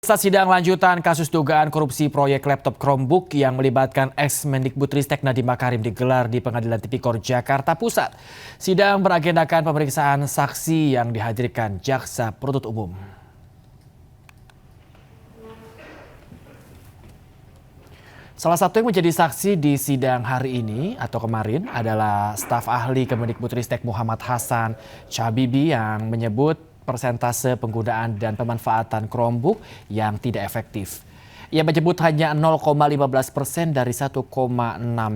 Sidang lanjutan kasus dugaan korupsi proyek laptop Chromebook yang melibatkan ex-Mendikbudristek Nadiem Makarim digelar di Pengadilan Tipikor Jakarta Pusat. Sidang beragendakan pemeriksaan saksi yang dihadirkan Jaksa Penuntut Umum. Salah satu yang menjadi saksi di sidang hari ini atau kemarin adalah staf ahli Kemendikbudristek Muhammad Hasan Chabibi yang menyebut persentase penggunaan dan pemanfaatan Chromebook yang tidak efektif. Ia menyebut hanya 0,15% dari 1,6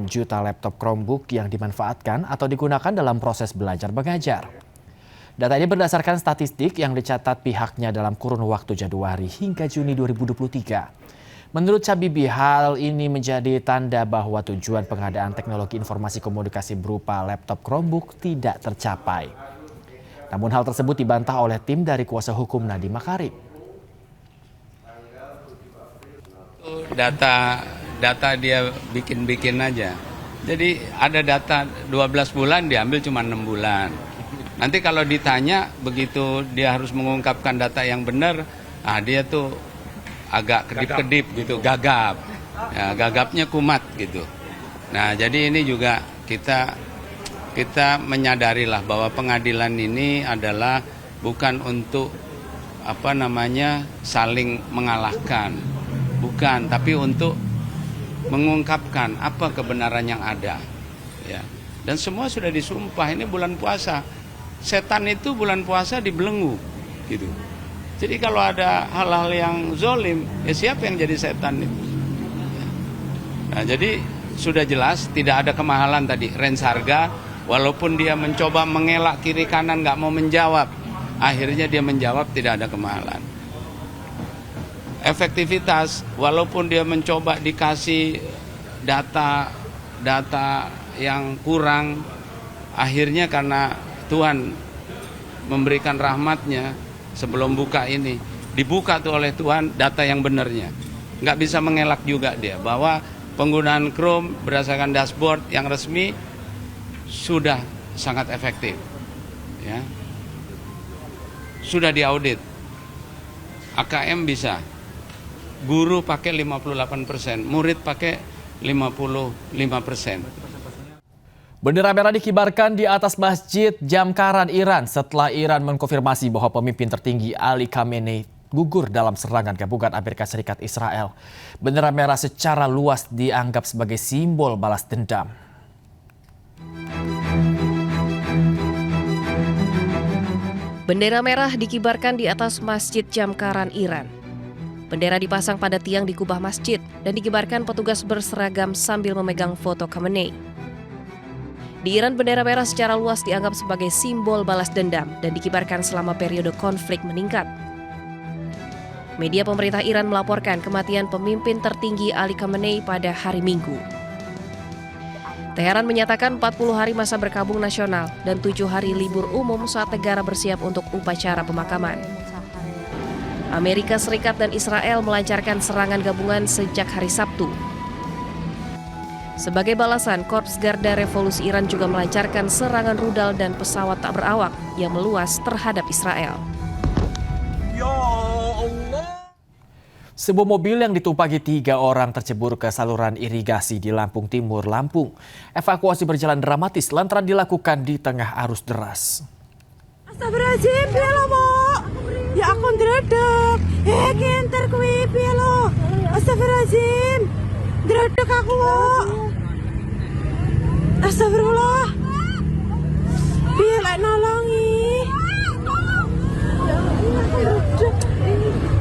juta laptop Chromebook yang dimanfaatkan atau digunakan dalam proses belajar mengajar. Data ini berdasarkan statistik yang dicatat pihaknya dalam kurun waktu Januari hingga Juni 2023. Menurut Chabibi, hal ini menjadi tanda bahwa tujuan pengadaan teknologi informasi komunikasi berupa laptop Chromebook tidak tercapai. Namun hal tersebut dibantah oleh tim dari kuasa hukum Nadiem Makarim. Data dia bikin aja. Jadi ada data 12 bulan diambil cuma 6 bulan. Nanti kalau ditanya begitu dia harus mengungkapkan data yang benar, dia tuh agak kedip-kedip gitu, gagap. Ya, gagapnya kumat gitu. Nah, jadi ini juga kita menyadarilah bahwa pengadilan ini adalah bukan untuk saling mengalahkan, bukan, tapi untuk mengungkapkan apa kebenaran yang ada, ya. Dan semua sudah disumpah, ini bulan puasa, setan itu bulan puasa dibelenggu, gitu. Jadi kalau ada hal-hal yang zolim, ya siapa yang jadi setan itu? Nah, jadi sudah jelas tidak ada kemahalan tadi, range harga. Walaupun dia mencoba mengelak kiri kanan nggak mau menjawab, akhirnya dia menjawab tidak ada kemahalan. Efektivitas, walaupun dia mencoba dikasih data yang kurang, akhirnya karena Tuhan memberikan rahmatnya sebelum buka ini, dibuka tuh oleh Tuhan data yang benarnya. Nggak bisa mengelak juga dia bahwa penggunaan Chrome berdasarkan dashboard yang resmi sudah sangat efektif, ya. Sudah diaudit. AKM bisa, guru pakai 58%, murid pakai 55%. Bendera merah dikibarkan di atas Masjid Jamkaran Iran setelah Iran mengkonfirmasi bahwa pemimpin tertinggi Ali Khamenei gugur dalam serangan gabungan Amerika Serikat Israel. Bendera merah secara luas dianggap sebagai simbol balas dendam. Bendera merah dikibarkan di atas Masjid Jamkaran Iran. Bendera dipasang pada tiang di kubah masjid dan dikibarkan petugas berseragam sambil memegang foto Khamenei. Di Iran, bendera merah secara luas dianggap sebagai simbol balas dendam dan dikibarkan selama periode konflik meningkat. Media pemerintah Iran melaporkan kematian pemimpin tertinggi Ali Khamenei pada hari Minggu. Teheran menyatakan 40 hari masa berkabung nasional dan 7 hari libur umum saat negara bersiap untuk upacara pemakaman. Amerika Serikat dan Israel melancarkan serangan gabungan sejak hari Sabtu. Sebagai balasan, Korps Garda Revolusi Iran juga melancarkan serangan rudal dan pesawat tak berawak yang meluas terhadap Israel. Sebuah mobil yang ditumpangi 3 orang tercebur ke saluran irigasi di Lampung Timur, Lampung. Evakuasi berjalan dramatis lantaran dilakukan di tengah arus deras. Astagfirullahaladzim, piye lo, Bu? Ya aku ndredeg. Kinter kuwi piye lo? Astagfirullahaladzim. Ndredeg aku, Bu. Astagfirullah. Piye lek nolongi?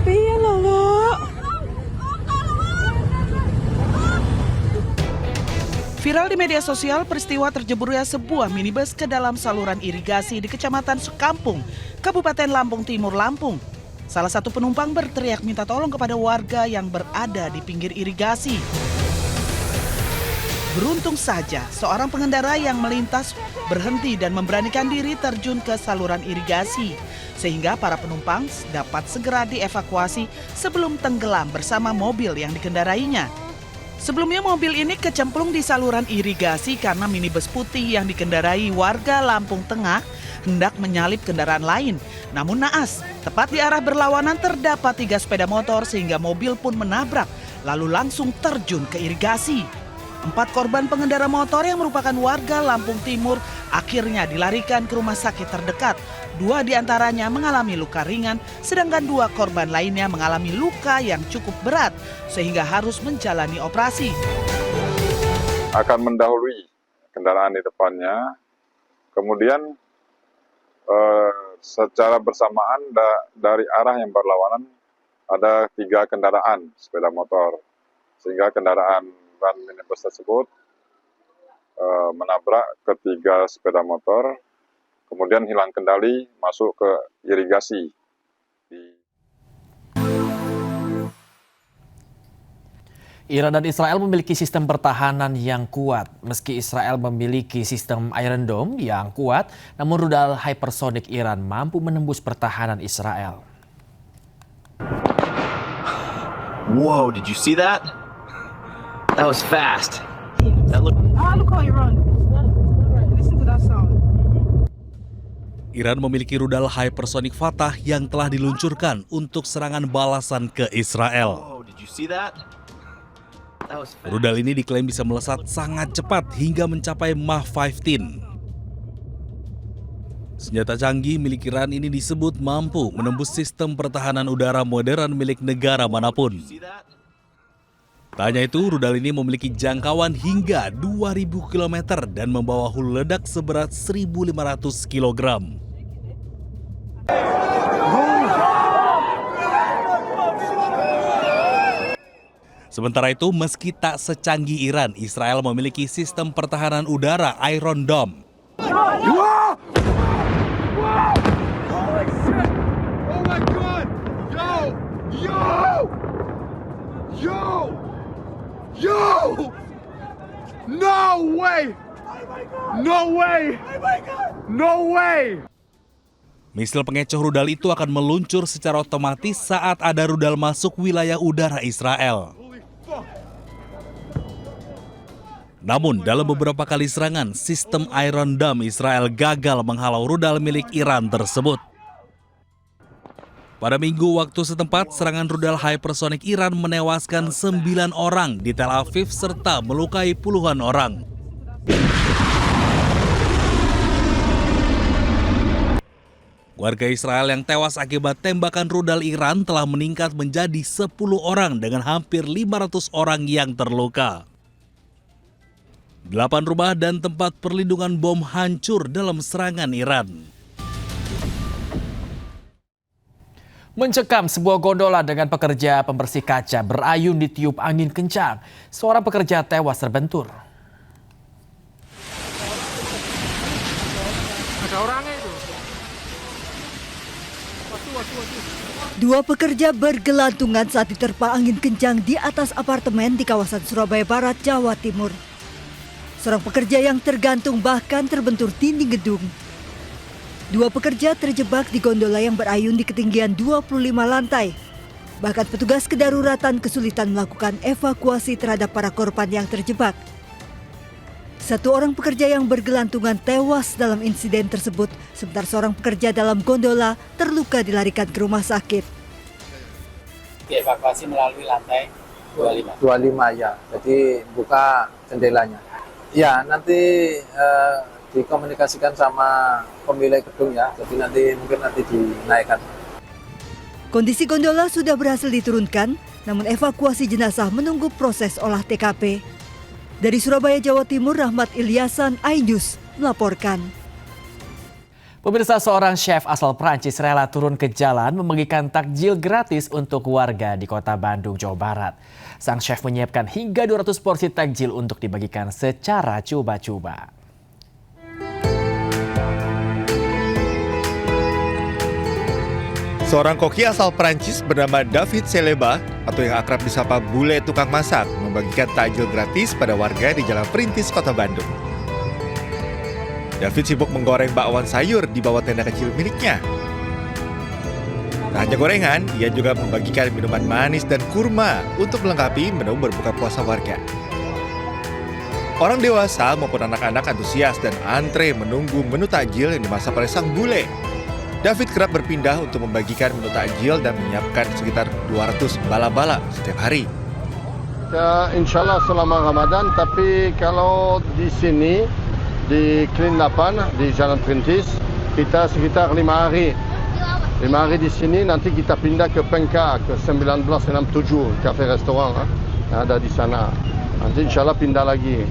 Piye lo, Bu? Viral di media sosial peristiwa terjeburnya sebuah minibus ke dalam saluran irigasi di Kecamatan Sekampung, Kabupaten Lampung Timur, Lampung. Salah satu penumpang berteriak minta tolong kepada warga yang berada di pinggir irigasi. Beruntung saja seorang pengendara yang melintas berhenti dan memberanikan diri terjun ke saluran irigasi, sehingga para penumpang dapat segera dievakuasi sebelum tenggelam bersama mobil yang dikendarainya. Sebelumnya mobil ini kecemplung di saluran irigasi karena minibus putih yang dikendarai warga Lampung Tengah hendak menyalip kendaraan lain. Namun naas, tepat di arah berlawanan terdapat 3 sepeda motor sehingga mobil pun menabrak, lalu langsung terjun ke irigasi. 4 korban pengendara motor yang merupakan warga Lampung Timur akhirnya dilarikan ke rumah sakit terdekat. 2 diantaranya mengalami luka ringan, sedangkan 2 korban lainnya mengalami luka yang cukup berat sehingga harus menjalani operasi. Akan mendahului kendaraan di depannya, kemudian secara bersamaan dari arah yang berlawanan ada 3 kendaraan sepeda motor, sehingga kendaraan van minibus tersebut menabrak ketiga sepeda motor, kemudian hilang kendali masuk ke irigasi. Iran dan Israel memiliki sistem pertahanan yang kuat. Meski Israel memiliki sistem Iron Dome yang kuat, namun rudal hypersonic Iran mampu menembus pertahanan Israel. Whoa, did you see that? That was fast. Look how you run. Listen to that sound. Iran memiliki rudal hypersonic Fatah yang telah diluncurkan untuk serangan balasan ke Israel. Whoa, did you see that? That was fast. Rudal ini diklaim bisa melesat sangat cepat hingga mencapai Mach 15. Senjata canggih milik Iran ini disebut mampu menembus sistem pertahanan udara modern milik negara manapun. See that? Tak hanya itu, rudal ini memiliki jangkauan hingga 2.000 km dan membawa hulu ledak seberat 1.500 kg. Sementara itu, meski tak secanggih Iran, Israel memiliki sistem pertahanan udara Iron Dome. Yo! No way! No way! No way! Misil pengecoh rudal itu akan meluncur secara otomatis saat ada rudal masuk wilayah udara Israel. Namun, dalam beberapa kali serangan, sistem Iron Dome Israel gagal menghalau rudal milik Iran tersebut. Pada Minggu waktu setempat, serangan rudal hypersonic Iran menewaskan 9 orang di Tel Aviv serta melukai puluhan orang. Warga Israel yang tewas akibat tembakan rudal Iran telah meningkat menjadi 10 orang dengan hampir 500 orang yang terluka. 8 rumah dan tempat perlindungan bom hancur dalam serangan Iran. Mencekam sebuah gondola dengan pekerja pembersih kaca berayun ditiup angin kencang. Seorang pekerja tewas terbentur. Ada orangnya itu. 2 pekerja bergelantungan saat diterpa angin kencang di atas apartemen di kawasan Surabaya Barat, Jawa Timur. Seorang pekerja yang tergantung bahkan terbentur dinding gedung. 2 pekerja terjebak di gondola yang berayun di ketinggian 25 lantai. Bahkan petugas kedaruratan kesulitan melakukan evakuasi terhadap para korban yang terjebak. 1 orang pekerja yang bergelantungan tewas dalam insiden tersebut, sementara seorang pekerja dalam gondola terluka dilarikan ke rumah sakit. Dievakuasi melalui lantai 25. 25 ya, jadi buka jendelanya. Ya, nanti dikomunikasikan sama pemilik gedung ya, jadi mungkin nanti dinaikkan. Kondisi gondola sudah berhasil diturunkan, namun evakuasi jenazah menunggu proses olah TKP. Dari Surabaya, Jawa Timur, Rahmat Ilyasan, iNews melaporkan. Pemirsa, seorang chef asal Prancis rela turun ke jalan membagikan takjil gratis untuk warga di kota Bandung, Jawa Barat. Sang chef menyiapkan hingga 200 porsi takjil untuk dibagikan secara coba-coba. Seorang koki asal Prancis bernama David Seleba atau yang akrab disapa Bule Tukang Masak membagikan takjil gratis pada warga di Jalan Perintis, Kota Bandung. David sibuk menggoreng bakwan sayur di bawah tenda kecil miliknya. Tak hanya gorengan, ia juga membagikan minuman manis dan kurma untuk melengkapi menu berbuka puasa warga. Orang dewasa maupun anak-anak antusias dan antre menunggu menu takjil yang dimasak oleh sang bule. David kerap berpindah untuk membagikan menu takjil dan menyiapkan sekitar 200 bala-bala setiap hari. Ya, insya Allah selama Ramadan, tapi kalau di sini, di Klin 8, di Jalan Perintis, kita sekitar 5 hari. 5 hari di sini, nanti kita pindah ke Pengka, ke 1967, kafe restoran yang ada di sana. Nanti insya Allah pindah lagi.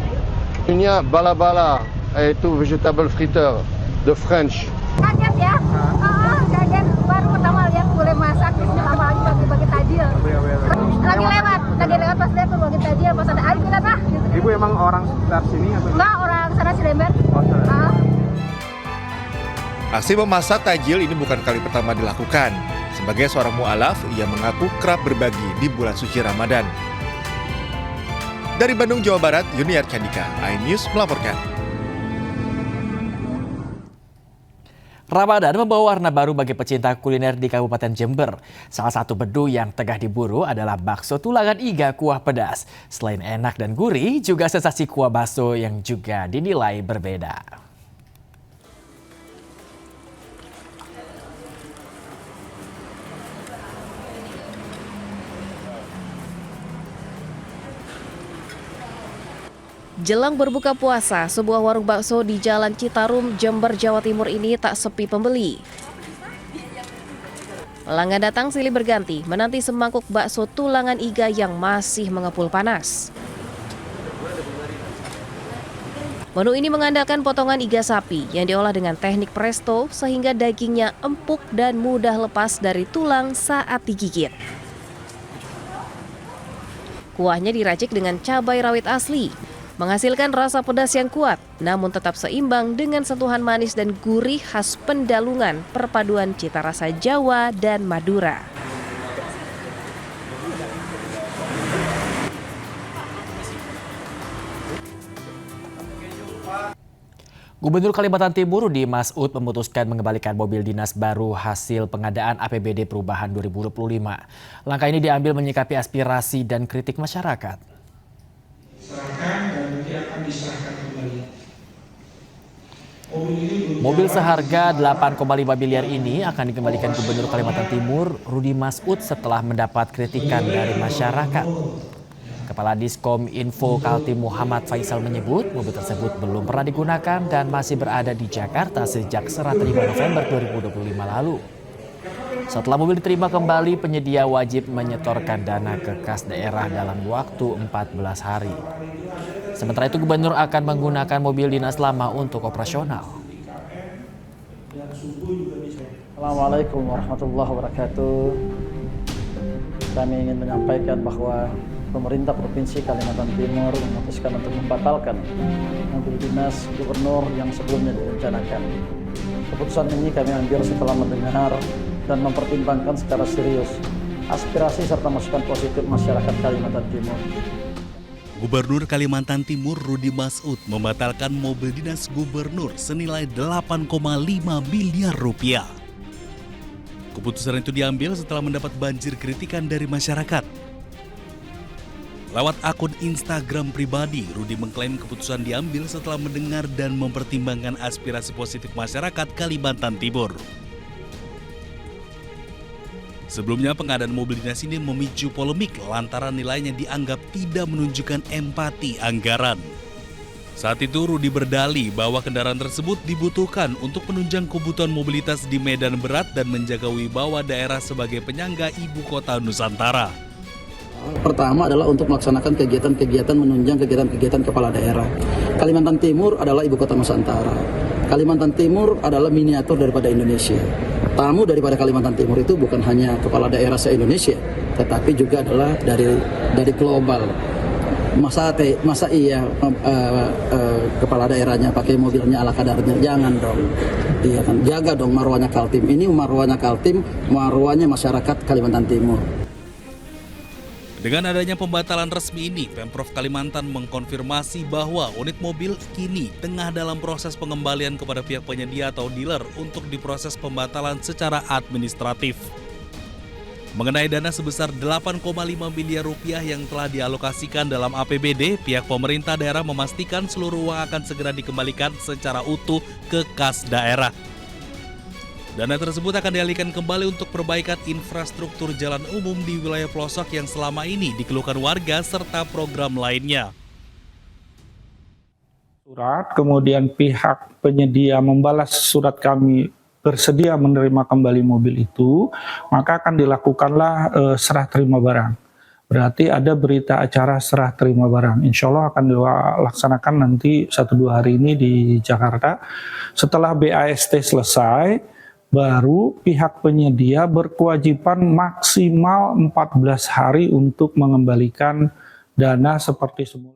Ini bala-bala, yaitu vegetable fritter, the French. Kaget ya, kaget baru pertama lihat boleh masak, lama lagi bagi-bagi tajil. Lagi lewat pas lihat tuh bagi tajil, pas ada air kita nah. Gitu. Ibu emang orang sekitar sini atau? Enggak, orang sana Cilember. Aksi memasak takjil ini bukan kali pertama dilakukan. Sebagai seorang mu'alaf, ia mengaku kerap berbagi di bulan suci Ramadan. Dari Bandung, Jawa Barat, Yuniar Candika, iNews melaporkan. Ramadan membawa warna baru bagi pecinta kuliner di Kabupaten Jember. Salah satu menu yang tengah diburu adalah bakso tulangan iga kuah pedas. Selain enak dan gurih, juga sensasi kuah bakso yang juga dinilai berbeda. Jelang berbuka puasa, sebuah warung bakso di Jalan Citarum, Jember, Jawa Timur ini tak sepi pembeli. Pelanggan datang silih berganti menanti semangkuk bakso tulangan iga yang masih mengepul panas. Menu ini mengandalkan potongan iga sapi yang diolah dengan teknik presto sehingga dagingnya empuk dan mudah lepas dari tulang saat digigit. Kuahnya diracik dengan cabai rawit asli, menghasilkan rasa pedas yang kuat, namun tetap seimbang dengan sentuhan manis dan gurih khas Pendalungan, perpaduan cita rasa Jawa dan Madura. Gubernur Kalimantan Timur Rudi Mas'ud memutuskan mengembalikan mobil dinas baru hasil pengadaan APBD Perubahan 2025. Langkah ini diambil menyikapi aspirasi dan kritik masyarakat. Mobil seharga 8,5 miliar ini akan dikembalikan Gubernur Kalimantan Timur Rudi Mas'ud setelah mendapat kritikan dari masyarakat. Kepala Diskom Info Kaltim Muhammad Faisal menyebut mobil tersebut belum pernah digunakan dan masih berada di Jakarta sejak serah terima November 2025 lalu. Setelah mobil diterima kembali, penyedia wajib menyetorkan dana ke kas daerah dalam waktu 14 hari. Sementara itu Gubernur akan menggunakan mobil dinas lama untuk operasional. Assalamualaikum warahmatullahi wabarakatuh. Kami ingin menyampaikan bahwa pemerintah Provinsi Kalimantan Timur memutuskan untuk membatalkan mobil dinas gubernur yang sebelumnya direncanakan. Keputusan ini kami ambil setelah mendengar dan mempertimbangkan secara serius aspirasi serta masukan positif masyarakat Kalimantan Timur. Gubernur Kalimantan Timur Rudi Mas'ud membatalkan mobil dinas gubernur senilai 8,5 miliar rupiah. Keputusan itu diambil setelah mendapat banjir kritikan dari masyarakat. Lewat akun Instagram pribadi, Rudi mengklaim keputusan diambil setelah mendengar dan mempertimbangkan aspirasi positif masyarakat Kalimantan Timur. Sebelumnya pengadaan mobil dinas ini memicu polemik lantaran nilainya dianggap tidak menunjukkan empati anggaran. Saat itu Rudi berdalih bahwa kendaraan tersebut dibutuhkan untuk menunjang kebutuhan mobilitas di medan berat dan menjaga wibawa daerah sebagai penyangga ibu kota Nusantara. Pertama adalah untuk melaksanakan kegiatan-kegiatan menunjang kegiatan-kegiatan kepala daerah. Kalimantan Timur adalah ibu kota Nusantara. Kalimantan Timur adalah miniatur daripada Indonesia. Tamu daripada Kalimantan Timur itu bukan hanya kepala daerah se-Indonesia, tetapi juga adalah dari global. Masa iya kepala daerahnya pakai mobilnya ala kadarnya? Jangan dong. Iya kan, jaga dong marwahnya Kaltim. Ini marwahnya Kaltim, marwahnya masyarakat Kalimantan Timur. Dengan adanya pembatalan resmi ini, Pemprov Kalimantan mengkonfirmasi bahwa unit mobil kini tengah dalam proses pengembalian kepada pihak penyedia atau dealer untuk diproses pembatalan secara administratif. Mengenai dana sebesar 8,5 miliar rupiah yang telah dialokasikan dalam APBD, pihak pemerintah daerah memastikan seluruh uang akan segera dikembalikan secara utuh ke kas daerah. Dana tersebut akan dialihkan kembali untuk perbaikan infrastruktur jalan umum di wilayah pelosok yang selama ini dikeluhkan warga serta program lainnya. Surat, kemudian pihak penyedia membalas surat kami bersedia menerima kembali mobil itu, maka akan dilakukanlah serah terima barang. Berarti ada berita acara serah terima barang. Insya Allah akan dilaksanakan nanti 1-2 hari ini di Jakarta. Setelah BAST selesai, baru pihak penyedia berkewajiban maksimal 14 hari untuk mengembalikan dana seperti semula.